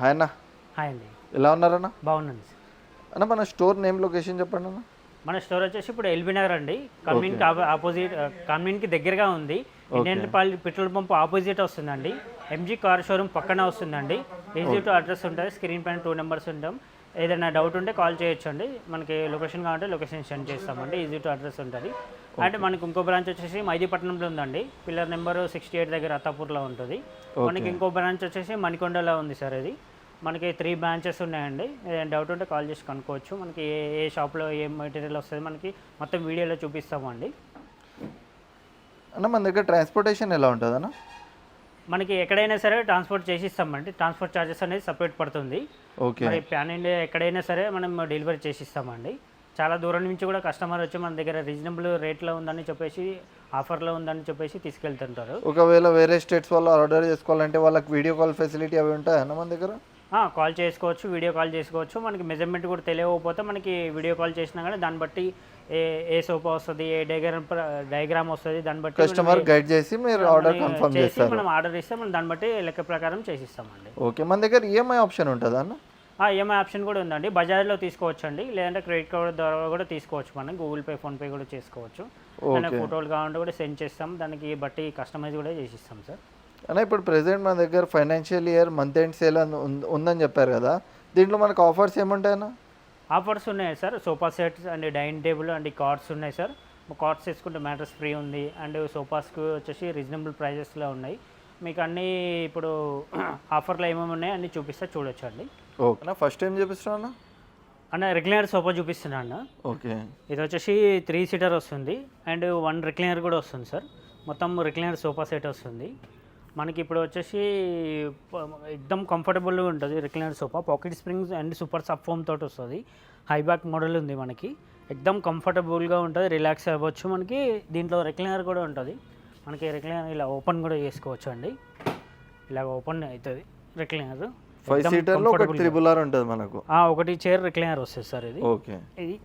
Hi అన్న, hi అండి. ఎలా ఉన్నారన్న? బాగున్నాను సార్. అన్న మన స్టోర్ నేమ్ లొకేషన్ చెప్పండి అన్న. మన స్టోర్ వచ్చేసి ఇప్పుడు ఎల్బీ నగర్ అండి. కమ్యూన్కి ఆపోజిట్, కమ్యూన్కి దగ్గరగా ఉంది. ఇండియన్ పెట్రోల్ పంప్ ఆపోజిట్ వస్తుందండి. ఎంజీ కార్ షోరూమ్ పక్కన వస్తుందండి. ఈజీ టు అడ్రస్ ఉంటుంది. స్క్రీన్ పైన 2 నెంబర్స్ ఉంటాం. ఏదైనా డౌట్ ఉంటే కాల్ చేయొచ్చండి. మనకి లొకేషన్ కావాలంటే లొకేషన్ సెండ్ చేస్తామండి. ఈజీ టు అడ్రస్ ఉంటుంది. అంటే మనకి ఇంకో బ్రాంచ్ వచ్చేసి మైదీపట్నంలో ఉందండి. పిల్లర్ నెంబర్ 68 దగ్గర అత్తాపూర్లో ఉంటుంది. మనకి ఇంకో బ్రాంచ్ వచ్చేసి మణికొండలో ఉంది సార్. ఇది మనకి 3 బ్రాంచెస్ ఉన్నాయండి. ఏదైనా డౌట్ ఉంటే కాల్ చేసి కనుక్కోవచ్చు. మనకి ఏ షాప్లో ఏ మెటీరియల్ వస్తుంది మనకి మొత్తం వీడియోలో చూపిస్తామండి. అన్న మన దగ్గర ట్రాన్స్పోర్టేషన్ ఎలా ఉంటుంది అన్న? మనకి ఎక్కడైనా సరే ట్రాన్స్పోర్ట్ చేసిస్తామండి. ట్రాన్స్పోర్ట్ ఛార్జెస్ అనేది సపరేట్ పడుతుంది. ఓకే. మరి ప్యాన్ ఇండియా ఎక్కడైనా సరే మనం డెలివరీ చేసిస్తామండి. చాలా దూరం నుంచి కూడా కస్టమర్ వచ్చి మన దగ్గర రీజనబుల్ రేట్లో ఉందని చెప్పేసి, ఆఫర్లో ఉందని చెప్పేసి తీసుకెళ్తుంటారు. ఒకవేళ వేరే స్టేట్స్ వాళ్ళు ఆర్డర్ చేసుకోవాలంటే వాళ్ళకి వీడియో కాల్ ఫెసిలిటీ అవి ఉంటాయన్న మన దగ్గర? కాల్ చేసుకోవచ్చు, వీడియో కాల్ చేసుకోవచ్చు. మనకి మెజర్మెంట్ కూడా తెలియకపోతే మనకి వీడియో కాల్ చేసినా కానీ దాన్ని బట్టి ఏ సోఫా వస్తుంది, ఏ డయాగ్రామ్ వస్తుంది, దాన్ని బట్టి కస్టమర్ గైడ్ చేసి మీరు ఆర్డర్ కన్ఫర్మ్ చేస్తారు. మనం ఆర్డర్ ఇస్తే మనం దాన్ని బట్టి లెక్క ప్రకారం చేసిస్తామండి. ఓకే. మన దగ్గర ఈఎంఐ ఆప్షన్ ఉంటుందా అన్న? ఈఎంఐ ఆప్షన్ కూడా ఉందండి. బజాజ్లో తీసుకోవచ్చు అండి, లేదంటే క్రెడిట్ కార్డ్ ద్వారా కూడా తీసుకోవచ్చు. మనం గూగుల్ పే, ఫోన్పే కూడా చేసుకోవచ్చు. దానికి ఫోటోలు కావాలంటే కూడా సెండ్ చేస్తాం. దానికి బట్టి కస్టమైజ్ కూడా చేసిస్తాం సార్. అన్న ఇప్పుడు ప్రెసెంట్ మన దగ్గర financial year month end sale ఉందని చెప్పారు కదా, దీంట్లో మనకు ఆఫర్స్ ఏముంటాయన్న? ఆఫర్స్ ఉన్నాయి sir. Sofa sets and dining table and cards ఉన్నాయి సార్. కార్డ్స్ తీసుకుంటే మ్యాట్రెస్ ఫ్రీ ఉంది. అండ్ సోఫాస్కి వచ్చేసి రీజనబుల్ ప్రైజెస్లో ఉన్నాయి. మీకు అన్నీ ఇప్పుడు ఆఫర్లో ఏమేమి ఉన్నాయి అన్నీ చూపిస్తే చూడొచ్చు అండి. ఓకే. ఫస్ట్ టైం చూపిస్తున్నా అన్న రిక్లైనర్ సోఫా చూపిస్తున్నా అన్న. ఓకే. ఇది వచ్చేసి 3 సీటర్ వస్తుంది అండ్ 1 రిక్లైనర్ కూడా వస్తుంది సార్. మొత్తం రిక్లైనర్ సోఫా సెట్ వస్తుంది మనకి. ఇప్పుడు వచ్చేసి ఎక్దమ్ కంఫర్టబుల్గా ఉంటుంది recliner sofa. Pocket springs and super soft foam తోటి వస్తుంది. హై బ్యాక్ మోడల్ ఉంది మనకి. ఎక్దమ్ కంఫర్టబుల్గా ఉంటుంది, రిలాక్స్ అవ్వచ్చు. మనకి దీంట్లో రిక్లైనర్ కూడా ఉంటుంది. మనకి రిక్లైనర్ ఇలా ఓపెన్ కూడా చేసుకోవచ్చు అండి. ఇలా ఓపెన్ అవుతుంది రిక్లైనర్. 5 సీటర్లో ఒక త్రిబుల్ ఆర్ ఉంటుంది మనకు. ఒకటి చైర్ రిక్లైనర్ వస్తుంది సార్ ఇది. ఓకే. ఇది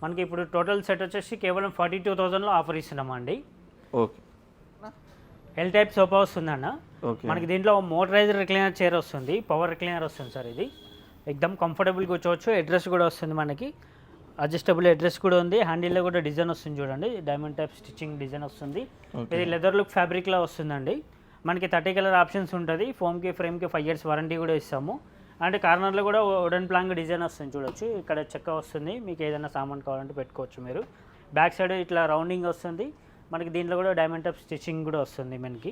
మనకి ఇప్పుడు టోటల్ సెట్ వచ్చేసి కేవలం 42,000లో ఆఫర్ ఇస్తున్నామండి. ఓకే. ఎల్ టైప్ సోఫా వస్తుందన్న. మనకి దీంట్లో మోటరైజ్డ్ రిక్లైనర్ చైర్ వస్తుంది, పవర్ రిక్లైనర్ వస్తుంది సార్. ఇది ఎక్దమ్ కంఫర్టబుల్ కూర్చోవచ్చు. అడ్రస్ కూడా వస్తుంది మనకి, అడ్జస్టబుల్ అడ్రస్ కూడా ఉంది. హ్యాండిల్లో కూడా డిజైన్ వస్తుంది చూడండి, డైమండ్ టైప్ స్టిచ్చింగ్ డిజైన్ వస్తుంది. ఇది లెదర్ లుక్ ఫ్యాబ్రిక్లో వస్తుందండి. మనకి 30 కలర్ ఆప్షన్స్ ఉంటుంది. ఫోమ్కి ఫ్రేమ్కి 5 years వారంటీ కూడా ఇస్తాము. అంటే కార్నర్లో కూడా వుడెన్ ప్లాంక్ డిజైన్ వస్తుంది చూడొచ్చు. ఇక్కడ చెక్క వస్తుంది, మీకు ఏదైనా సామాన్ కావాలంటే పెట్టుకోవచ్చు మీరు. బ్యాక్ సైడ్ ఇట్లా రౌండింగ్ వస్తుంది మనకి. దీంట్లో కూడా డైమండ్ టైప్ స్టిచ్చింగ్ కూడా వస్తుంది మనకి.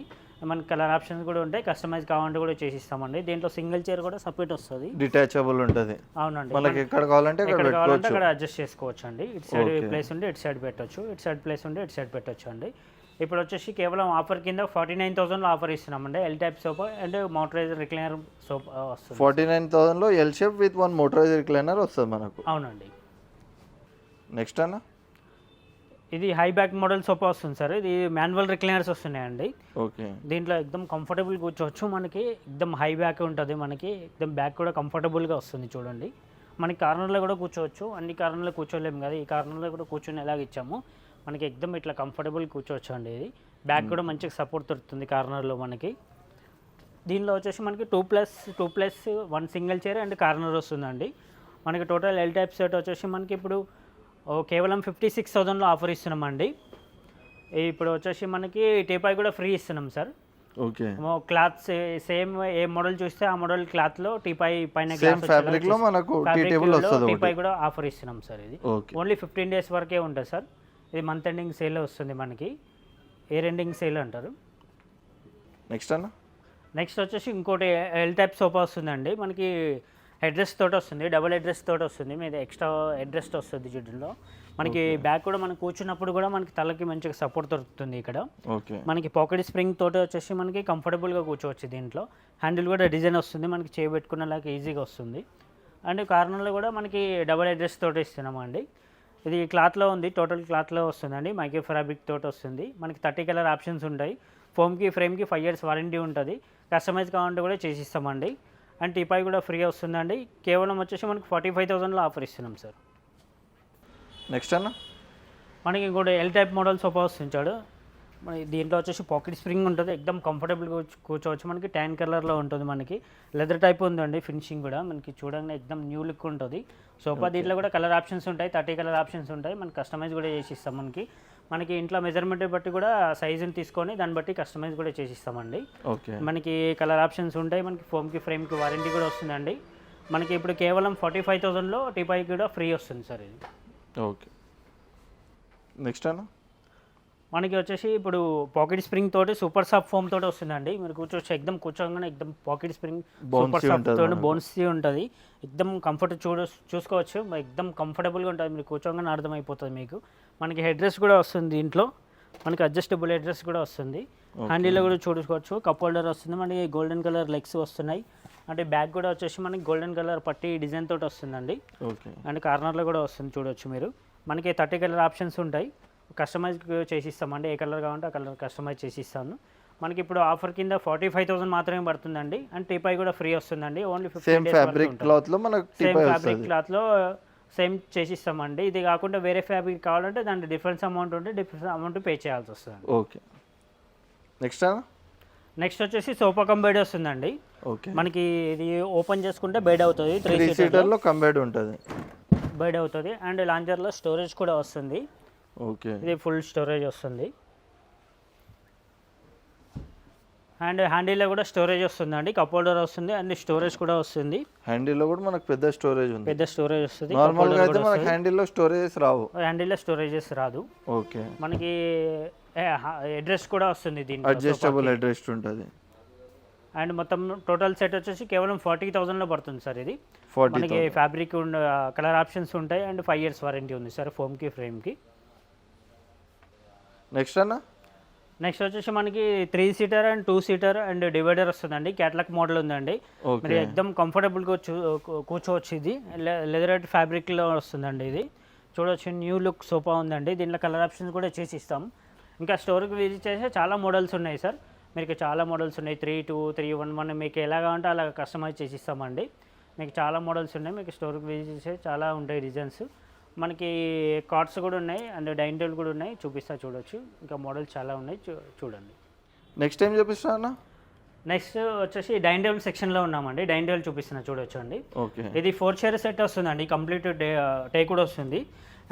కలర్ ఆప్షన్స్ కూడా ఉంటాయి. కస్టమైజ్ కావాలంటే కూడా చేసిస్తామండి. దీంట్లో సింగిల్ చైర్ కూడా సపరేట్ వస్తుంది, డిటాచబుల్ ఉంటుంది. అవునండి. మనకి ఎక్కడ కావాలంటే అక్కడ అడ్జస్ట్ చేసుకోవచ్చు అండి. ఇటు సైడ్ ప్లేస్ ఉంటే ఇటు సైడ్ పెట్టవచ్చు, ఇటు సైడ్ ప్లేస్ ఉంటే ఇటు సైడ్ పెట్టవచ్చు అండి. ఇప్పుడు వచ్చేసి కేవలం ఆఫర్ కింద 49,000లో ఆఫర్ ఇస్తున్నామండి. L type sofa and motorized recliner sofa వస్తుంది. 49,000లో L shape with 1 motorized recliner వస్తుంది మనకు. అవునండి. నెక్స్ట్ అన్న, ఇది హై బ్యాక్ మోడల్ సోఫా వస్తుంది సార్. ఇది మాన్యువల్ రిక్లైనర్స్ వస్తున్నాయండి. ఓకే. దీంట్లో ఎక్దమ్ కంఫర్టబుల్ కూర్చోవచ్చు. మనకి ఎక్దమ్ హై బ్యాక్ ఉంటుంది. మనకి ఎక్దమ్ బ్యాక్ కూడా కంఫర్టబుల్గా వస్తుంది చూడండి. మనకి కార్నర్లో కూడా కూర్చోవచ్చు. అన్ని కార్నర్లో కూర్చోలేము కదా, ఈ కార్నర్లో కూడా కూర్చొని ఎలాగ ఇచ్చాము. మనకి ఎక్దమ్ ఇట్లా కంఫర్టబుల్ కూర్చోవచ్చు అండి. ఇది బ్యాక్ కూడా మంచిగా సపోర్ట్ దొరుకుతుంది కార్నర్లో మనకి. దీనిలో వచ్చేసి మనకి 2+1 సింగిల్ చైర్ అండ్ కార్నర్ వస్తుందండి. మనకి టోటల్ ఎల్ టైప్ సెట్ వచ్చేసి మనకి ఇప్పుడు కేవలం 56,000లో ఆఫర్ ఇస్తున్నామండి. ఇప్పుడు వచ్చేసి మనకి టీపాయ్ కూడా ఫ్రీ ఇస్తున్నాం సార్. ఓకే. క్లాత్ సేమ్ ఏ మోడల్ చూస్తే ఆ మోడల్ క్లాత్లో టీపాయ్ పైన ఫ్యాబ్రిక్లో మనకు టీపాయ్ కూడా ఆఫర్ ఇస్తున్నాం సార్. ఇది ఓన్లీ 15 days వరకే ఉంటుంది సార్. ఇది మంత్ ఎండింగ్ సేల్ వస్తుంది మనకి, ఇయర్ ఎండింగ్ సేల్ అంటారు. నెక్స్ట్ వచ్చేసి ఇంకోటి ఎల్ టైప్ సోఫా వస్తుందండి. మనకి అడ్రస్ తోటి వస్తుంది, డబుల్ అడ్రస్ తోటి వస్తుంది. మీద ఎక్స్ట్రా అడ్రస్ వస్తుంది జిడ్డులో. మనకి బ్యాక్ కూడా మనం కూర్చున్నప్పుడు కూడా మనకి తలకి మంచిగా సపోర్ట్ దొరుకుతుంది ఇక్కడ. మనకి పాకెట్ స్ప్రింగ్ తోటి వచ్చేసి మనకి కంఫర్టబుల్గా కూర్చోవచ్చు. దీంట్లో హ్యాండిల్ కూడా డిజైన్ వస్తుంది, మనకి చేయబెట్టుకునేలాగా ఈజీగా వస్తుంది. అండ్ కార్నర్లో కూడా మనకి డబుల్ అడ్రస్ తోటి ఇస్తున్నామండి. ఇది క్లాత్లో ఉంది, టోటల్ క్లాత్లో వస్తుందండి. మైక్రో ఫ్యాబ్రిక్ తోటి వస్తుంది. మనకి 30 కలర్ ఆప్షన్స్ ఉంటాయి. ఫోమ్కి ఫ్రేమ్కి 5 years వారంటీ ఉంటుంది. కస్టమైజ్ కావాలంటే కూడా చేసిస్తామండి. అండ్ టీపాయ్ కూడా ఫ్రీ వస్తుందండి. కేవలం వచ్చేసి మనకి 45,000లో ఆఫర్ ఇస్తున్నాం సార్. నెక్స్ట్ అన్న, మనకి ఇంకోటి ఎల్ టైప్ మోడల్ సోఫా వస్తుంటాడు. మన దీంట్లో వచ్చేసి పాకెట్ స్ప్రింగ్ ఉంటుంది, ఎక్దమ్ కంఫర్టబుల్గా కూర్చోవచ్చు. మనకి ట్యాన్ కలర్లో ఉంటుంది, మనకి లెదర్ టైప్ ఉందండి. ఫినిషింగ్ కూడా మనకి చూడంగానే ఎక్దమ్ న్యూ లుక్ ఉంటుంది సోఫా. దీంట్లో కూడా కలర్ ఆప్షన్స్ ఉంటాయి, 30 కలర్ ఆప్షన్స్ ఉంటాయి. మనకి కస్టమైజ్ కూడా చేసి ఇస్తాం. మనకి ఇంట్లో మెజర్మెంట్ బట్టి కూడా సైజుని తీసుకొని దాన్ని బట్టి కస్టమైజ్ కూడా చేసి ఇస్తామండి. ఓకే. మనకి కలర్ ఆప్షన్స్ ఉంటాయి. మనకి ఫోమ్కి ఫ్రేమ్కి వారంటీ కూడా వస్తుందండి. మనకి ఇప్పుడు కేవలం 45,000లో టీపాయ్ కూడా ఫ్రీ వస్తుంది సార్ ఇది. ఓకే. నెక్స్ట్ అన్న మనకి వచ్చేసి ఇప్పుడు పాకెట్ స్ప్రింగ్ తోటి సూపర్ సాఫ్ట్ ఫోమ్ తోటి వస్తుందండి. మీరు కూర్చోవచ్చు, ఎక్దమ్ కూర్చోగానే ఎక్దమ్ పాకెట్ స్ప్రింగ్ సూపర్ సాఫ్ట్ తోటి బోన్సీ ఉంటుంది. ఎక్దమ్ కంఫర్ట్ చూసుకోవచ్చు, ఎక్దమ్ కంఫర్టబుల్గా ఉంటుంది. మీరు కూర్చోగానే అర్థమైపోతుంది మీకు. మనకి హెడ్ రెస్ట్ కూడా వస్తుంది దీంట్లో. మనకి అడ్జస్టబుల్ హెడ్ రెస్ట్ కూడా వస్తుంది. హ్యాండిల్లో కూడా చూసుకోవచ్చు, కప్ హోల్డర్ వస్తుంది. మనకి గోల్డెన్ కలర్ లెగ్స్ వస్తున్నాయి. అంటే బ్యాక్ కూడా వచ్చేసి మనకి గోల్డెన్ కలర్ పట్టి డిజైన్ తోటి వస్తుందండి. ఓకే. అండ్ కార్నర్లో కూడా వస్తుంది చూడవచ్చు మీరు. మనకి 30 కలర్ ఆప్షన్స్ ఉంటాయి, కస్టమైజ్ చేసి ఇస్తామండి. ఏ కలర్ కావాలంటే ఆ కలర్ కస్టమైజ్ చేసి ఇస్తాను. మనకి ఇప్పుడు ఆఫర్ కింద 45,000 మాత్రమే పడుతుందండి. అండ్ టీపాయ్ కూడా ఫ్రీ వస్తుందండి. ఓన్లీ 15 days ఫ్యాబ్రిక్ క్లాత్లో మనకు సేమ్ ఫ్యాబ్రిక్ క్లాత్లో సేమ్ చేసి ఇస్తామండి. ఇది కాకుండా వేరే ఫ్యాబ్రిక్ కావాలంటే దానికి డిఫరెన్స్ అమౌంట్ ఉంటే డిఫరెన్స్ అమౌంట్ పే చేయాల్సి వస్తుంది. ఓకే. నెక్స్ట్ వచ్చేసి సోఫా కమ్ బెడ్ వస్తుందండి. ఓకే. మనకి ఇది ఓపెన్ చేసుకుంటే బెడ్ అవుతుంది, 3 సీటర్లో కమ్ బెడ్ ఉంటుంది, బెడ్ అవుతుంది. అండ్ లాంజర్లో స్టోరేజ్ కూడా వస్తుంది. ఓకే. ఇది ఫుల్ స్టోరేజ్ వస్తుంది. అండ్ హ్యాండిల్లో కూడా స్టోరేజ్ వస్తుందండి, కప్ హోల్డర్ వస్తుంది అండ్ స్టోరేజ్ కూడా వస్తుంది. హ్యాండిల్లో కూడా మనకు పెద్ద స్టోరేజ్ ఉంది, పెద్ద స్టోరేజ్ వస్తుంది. నార్మల్గా అయితే మనకి హ్యాండిల్లో స్టోరేజెస్ రావు, హ్యాండిల్లో స్టోరేజెస్ రాదు. ఓకే. మనకి అడ్రస్ కూడా వస్తుంది, దీంట్లో అడ్జస్టబుల్ అడ్రస్ ఉంటుంది. అండ్ మొత్తం టోటల్ సెట్ వచ్చేసి కేవలం 40,000లో పడుతుంది సార్ ఇది. మనకి ఫ్యాబ్రిక్ కలర్ ఆప్షన్స్ ఉంటాయి అండ్ 5 years వారంటీ ఉంది సార్ ఫోమ్కి ఫ్రేమ్కి. నెక్స్ట్ వచ్చేసి మనకి 3 seater and 2 seater and divider వస్తుందండి. క్యాట్లాగ్ మోడల్ ఉందండి. మరి ఎక్దమ్ కంఫర్టబుల్గా కూర్చోవచ్చు. ఇది లెదర్ ఫ్యాబ్రిక్లో వస్తుందండి. ఇది చూడవచ్చు, న్యూ లుక్ సోఫా ఉందండి. దీంట్లో కలర్ ఆప్షన్స్ కూడా చేసి ఇస్తాం. ఇంకా స్టోర్కి విజిట్ చేస్తే చాలా మోడల్స్ ఉన్నాయి సార్. మీకు చాలా మోడల్స్ ఉన్నాయి, 3-2, 3-1-1 మీకు ఎలా కావాలంటే అలా కస్టమైజ్ చేసి ఇస్తామండి. మీకు చాలా మోడల్స్ ఉన్నాయి, మీకు స్టోర్కి విజిట్ చేస్తే చాలా ఉంటాయి డిజైన్స్. మనకి కార్డ్స్ కూడా ఉన్నాయి అండ్ డైనింగ్ టేబుల్ కూడా ఉన్నాయి, చూపిస్తా చూడొచ్చు. ఇంకా మోడల్స్ చాలా ఉన్నాయి, చూడండి. నెక్స్ట్ టైం చూపిస్తా అన్న. నెక్స్ట్ వచ్చేసి డైనింగ్ టేబుల్ సెక్షన్లో ఉన్నామండి. డైనింగ్ టేబుల్ చూపిస్తున్నా చూడొచ్చు అండి. ఓకే. ఇది 4 chair సెట్ వస్తుందండి, కంప్లీట్ టేక్ కూడా వస్తుంది.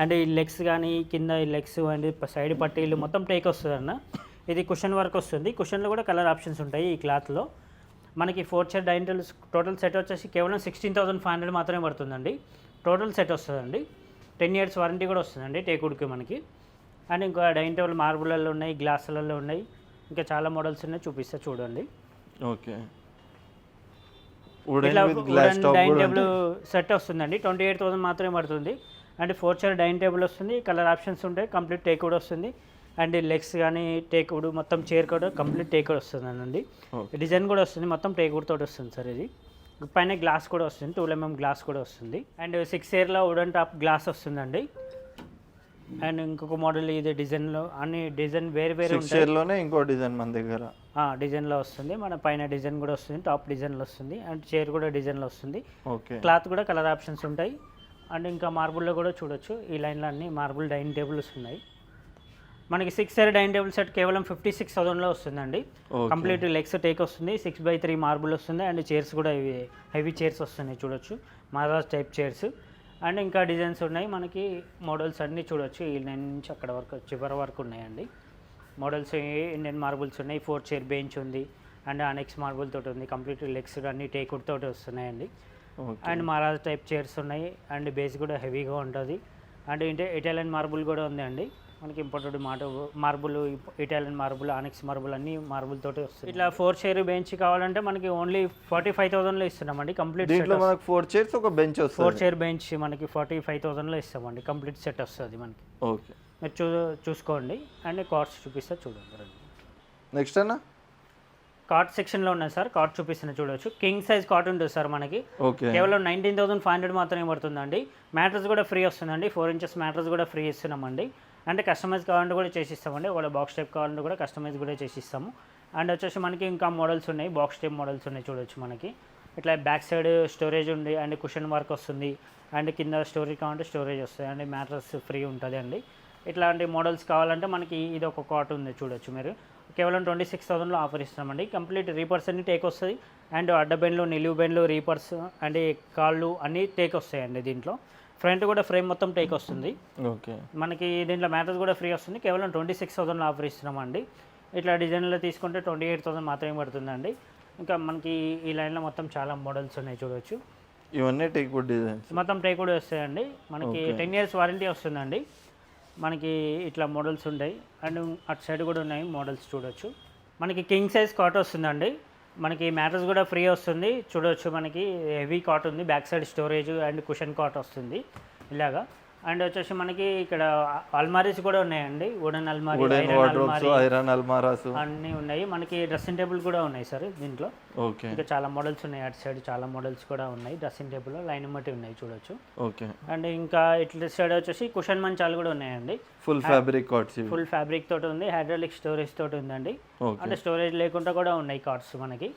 అండ్ ఈ లెగ్స్ కానీ కింద ఈ లెగ్స్ అండ్ సైడ్ పట్టీలు మొత్తం టేక్ వస్తుంది అన్న. ఇది కుషన్ వర్క్ వస్తుంది. కుషన్లో కూడా కలర్ ఆప్షన్స్ ఉంటాయి ఈ క్లాత్లో. మనకి 4 chair dining table total set వచ్చేసి కేవలం 16,500 మాత్రమే పడుతుందండి. టోటల్ సెట్ వస్తుందండి. 10 years వారంటీ కూడా వస్తుందండి టేకుడ్కి మనకి. అండ్ ఇంకా డైనింగ్ టేబుల్ మార్బులలో ఉన్నాయి, గ్లాసులలో ఉన్నాయి, ఇంకా చాలా మోడల్స్ ఉన్నాయి, చూపిస్తా చూడండి. ఓకే. డైనింగ్ టేబుల్ సెట్ వస్తుందండి, 28,000 మాత్రమే పడుతుంది. అండ్ 4 chair డైనింగ్ టేబుల్ వస్తుంది, కలర్ ఆప్షన్స్ ఉంటాయి, కంప్లీట్ టేక్వుడ్ వస్తుంది. అండ్ లెగ్స్ కానీ టేక్వుడ్ మొత్తం చైర్ కూడా కంప్లీట్ టేక్వుడ్ వస్తుందండి. డిజైన్ కూడా వస్తుంది, మొత్తం టేక్వుడ్ తోటి వస్తుంది సార్. ఇది పైన గ్లాస్ కూడా వస్తుంది, 12 mm గ్లాస్ కూడా వస్తుంది. అండ్ 6 yearలో వుడెన్ టాప్ గ్లాస్ వస్తుందండి. అండ్ ఇంకొక మోడల్ ఇది డిజైన్లో అన్ని డిజైన్ వేరే వేరే ఉంటాయి. ఇంకో డిజైన్ మన దగ్గర డిజైన్లో వస్తుంది. మన పైన డిజైన్ కూడా వస్తుంది, టాప్ డిజైన్లో వస్తుంది. అండ్ చైర్ కూడా డిజైన్లో వస్తుంది. ఓకే. క్లాత్ కూడా కలర్ ఆప్షన్స్ ఉంటాయి. అండ్ ఇంకా మార్బుల్లో కూడా చూడొచ్చు, ఈ లైన్లో అన్ని మార్బుల్ డైనింగ్ టేబుల్స్ ఉన్నాయి. మనకి 6 chair డైనింగ్ టేబుల్ సెట్ కేవలం 56,000లో వస్తుందండి. కంప్లీట్ లెగ్స్ టేక్ వస్తుంది, 6x3 మార్బుల్ వస్తుంది. అండ్ చైర్స్ కూడా హెవీ చైర్స్ వస్తున్నాయి చూడొచ్చు, మహారాజ్ టైప్ చైర్స్. అండ్ ఇంకా డిజైన్స్ ఉన్నాయి, మనకి మోడల్స్ అన్నీ చూడొచ్చు. ఈ లైన్ నుంచి అక్కడ వరకు చివరి వరకు ఉన్నాయండి మోడల్స్. ఇండియన్ మార్బుల్స్ ఉన్నాయి, 4 chair బెంచ్ ఉంది అండ్ అనెక్స్ మార్బుల్ తోటి ఉంది. కంప్లీట్ లెగ్స్ అన్ని టేక్వుడ్ తోటి వస్తున్నాయండి. అండ్ మహారాజ్ టైప్ చైర్స్ ఉన్నాయి. అండ్ బేస్ కూడా హెవీగా ఉంటుంది. అండ్ ఇటాలియన్ మార్బుల్ కూడా ఉంది అండి. మనకి important marble, Italian marble, ఆనెక్స్ marble అన్ని మార్బుల్ తోటి వస్తుంది. ఇట్లా 4 chair బెంచ్ కావాలంటే మనకి ఓన్లీ 45,000లో ఇస్తున్నామండి కంప్లీట్. దీంట్లో మనకి 4 chairs ఒక బెంచ్ వస్తుంది. 4 chair బెంచ్ మనకి 45,000లో ఇస్తామండి, కంప్లీట్ సెట్ వస్తుంది మనకి. ఓకే. మీరు చూసుకోండి. అండ్ కార్డ్స్ చూపిస్తా చూడండి. నెక్స్ట్ అన్న కార్ట్ సెక్షన్లో ఉన్నాయి సార్. కార్ట్ చూపిస్తున్నా చూడొచ్చు. కింగ్ సైజ్ కార్ట్ ఉంటుంది సార్ మనకి. ఓకే. కేవలం 19,500 మాత్రమే పడుతుందండి. మ్యాట్రస్ కూడా ఫ్రీ వస్తుందండి, 4 inches మ్యాట్రస్ కూడా ఫ్రీ ఇస్తున్నామండి. అంటే కస్టమైజ్ కావాలంటే కూడా చేసిస్తామండి. ఒకవేళ బాక్స్ టైప్ కావాలంటే కూడా కస్టమైజ్ కూడా చేసిస్తాము. అండ్ వచ్చేసి మనకి ఇంకా మోడల్స్ ఉన్నాయి, బాక్స్ టైప్ మోడల్స్ ఉన్నాయి చూడొచ్చు మనకి. ఇట్లా బ్యాక్ సైడ్ స్టోరేజ్ ఉంది అండ్ కుషన్ వర్క్ వస్తుంది. అండ్ కింద స్టోరేజ్ కావాలంటే స్టోరేజ్ వస్తుంది. అండ్ మ్యాట్రస్ ఫ్రీ ఉంటుంది అండి. ఇట్లాంటి మోడల్స్ కావాలంటే మనకి ఇది ఒక కాట్ ఉంది చూడొచ్చు మీరు. కేవలం 26,000లో ఆఫర్ ఇస్తున్నామండి. కంప్లీట్ రీపర్స్ అన్ని టేక్ వస్తుంది. అండ్ అడ్డబెండ్లు, నిలువు బెండ్లు, రీపర్స్ అండ్ కాళ్ళు అన్నీ టేక్ వస్తాయండి దీంట్లో. ఫ్రంట్ కూడా ఫ్రేమ్ మొత్తం టేక్ వస్తుంది. ఓకే. మనకి దీంట్లో మ్యాటర్స్ కూడా ఫ్రీ వస్తుంది. కేవలం 26,000లో ఆఫర్ ఇస్తున్నామండి. ఇట్లా డిజైన్లో తీసుకుంటే 28,000 మాత్రమే పడుతుందండి. ఇంకా మనకి ఈ లైన్లో మొత్తం చాలా మోడల్స్ ఉన్నాయి చూడవచ్చు. ఇవన్నీ టేక్ వుడ్ డిజైన్స్, మొత్తం టేక్ కూడా వస్తాయండి. మనకి 10 years వారంటీ వస్తుందండి. మనకి ఇట్లా మోడల్స్ ఉంటాయి. అండ్ అటు సైడ్ కూడా ఉన్నాయి మోడల్స్ చూడొచ్చు. మనకి కింగ్ సైజ్ కాట్ వస్తుందండి. మనకి మ్యాటర్స్ కూడా ఫ్రీ వస్తుంది చూడవచ్చు. మనకి హెవీ కాట్ ఉంది, back side storage and cushion cot వస్తుంది ఇలాగా. అండ్ వచ్చేసి మనకి ఇక్కడ అల్మారీస్ కూడా ఉన్నాయండి. వుడెన్ అల్మారీ, ఐరన్ అల్మారాస్ అన్నీ ఉన్నాయి. మనకి డ్రెస్సింగ్ టేబుల్ కూడా ఉన్నాయి సార్ దీంట్లో. ఓకే. ఇంకా చాలా మోడల్స్ ఉన్నాయి. అటు సైడ్ చాలా మోడల్స్ కూడా ఉన్నాయి. డ్రెస్సింగ్ టేబుల్ లైన్ బట్టి ఉన్నాయి చూడొచ్చు. ఓకే. అండ్ ఇంకా ఇట్లా సైడ్ వచ్చేసి కుషన్ మంచాలు కూడా ఉన్నాయండి. Full fabric cards, full fabric తోటి ఉంది, హైడ్రాలిక్ స్టోరేజ్ తోటి ఉందండి. అంటే స్టోరేజ్ లేకుండా కూడా ఉన్నాయి కార్డ్స్ మనకి.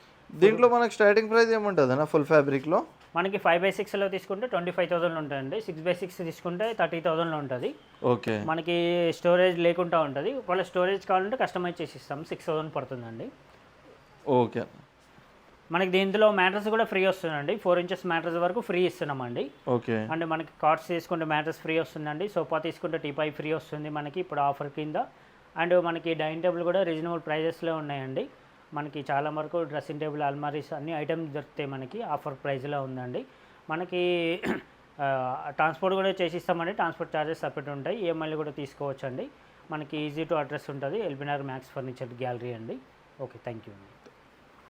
దీంట్లో మనకి స్టార్టింగ్ ప్రైస్ ఏముంటుంది అన్న ఫుల్ ఫ్యాబ్రిక్లో? మనకి 5/6లో తీసుకుంటే 25,000 ఉంటుందండి. 6/6 తీసుకుంటే 30,000లో ఉంటుంది. ఓకే. మనకి స్టోరేజ్ లేకుండా ఉంటుంది. ఒకవేళ స్టోరేజ్ కావాలంటే కస్టమైజ్ చేసి ఇస్తాం. 6,000 పడుతుందండి. ఓకే. మనకి దీంట్లో మ్యాట్రస్ కూడా ఫ్రీ వస్తుందండి. 4 inches మ్యాట్రస్ వరకు ఫ్రీ ఇస్తున్నామండి. ఓకే. అంటే మనకి కార్డ్స్ తీసుకుంటే మ్యాట్రస్ ఫ్రీ వస్తుందండి. సోఫా తీసుకుంటే టీపాయ్ ఫ్రీ వస్తుంది మనకి ఇప్పుడు ఆఫర్ కింద. అండ్ మనకి డైనింగ్ టేబుల్ కూడా రీజనబుల్ ప్రైజెస్లో ఉన్నాయండి. మనకి చాలా వరకు డ్రెస్సింగ్ టేబుల్, అల్మారీస్ అన్ని ఐటమ్స్ దొరుకుతాయి మనకి. ఆఫర్ ప్రైస్లో ఉందండి. మనకి ట్రాన్స్పోర్ట్ కూడా చేసిస్తామండి. ట్రాన్స్పోర్ట్ ఛార్జెస్ సపరేట్ ఉంటాయి. ఈఎంఐలు కూడా తీసుకోవచ్చు అండి. మనకి ఈజీ టు అడ్రస్ ఉంటుంది. LB Nagar max furniture gallery అండి. ఓకే, థ్యాంక్ యూ అండి.